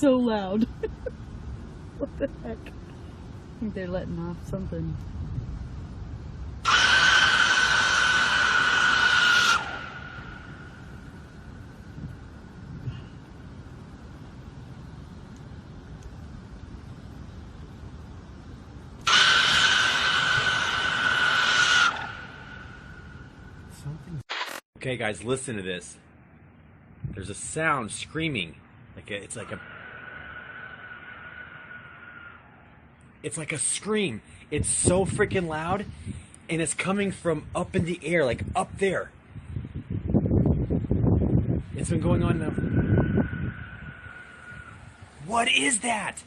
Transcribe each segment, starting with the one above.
so loud. What the heck? I think they're letting off something. Okay, guys, listen to this. There's a sound screaming, it's like a scream. It's so freaking loud, and it's coming from up in the air, like up there. It's been going on now. What is that?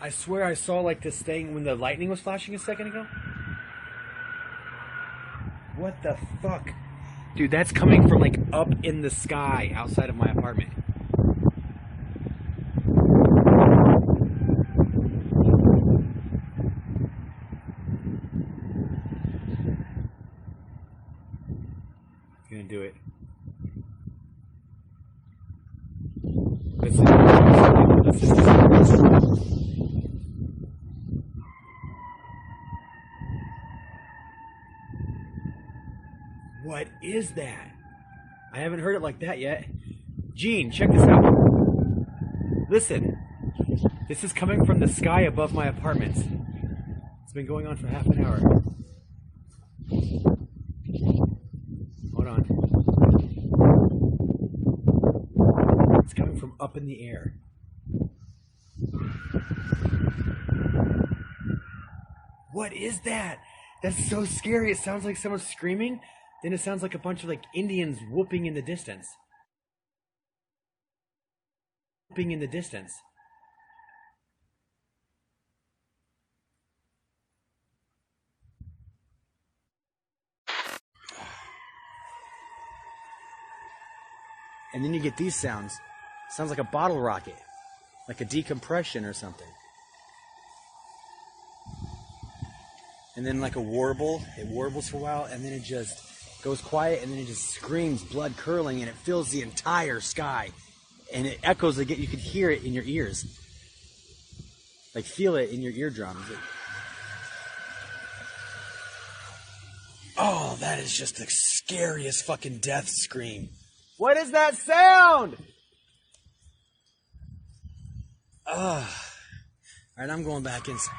I swear I saw like this thing when the lightning was flashing a second ago. What the fuck? Dude, that's coming from like up in the sky outside of my apartment. I'm gonna do it. Listen. What is that? I haven't heard it like that yet. Gene, check this out. Listen. This is coming from the sky above my apartment. It's been going on for half an hour. Hold on. It's coming from up in the air. What is that? That's so scary. It sounds like someone's screaming. Then it sounds like a bunch of like Indians whooping in the distance. Whooping in the distance. And then you get these sounds. Sounds like a bottle rocket. Like a decompression or something. And then like a warble. It warbles for a while and then it just goes quiet, and then it just screams, blood curdling, and it fills the entire sky. And it echoes again. You could hear it in your ears. Like, feel it in your eardrums. Oh, that is just the scariest fucking death scream. What is that sound? Alright, I'm going back inside.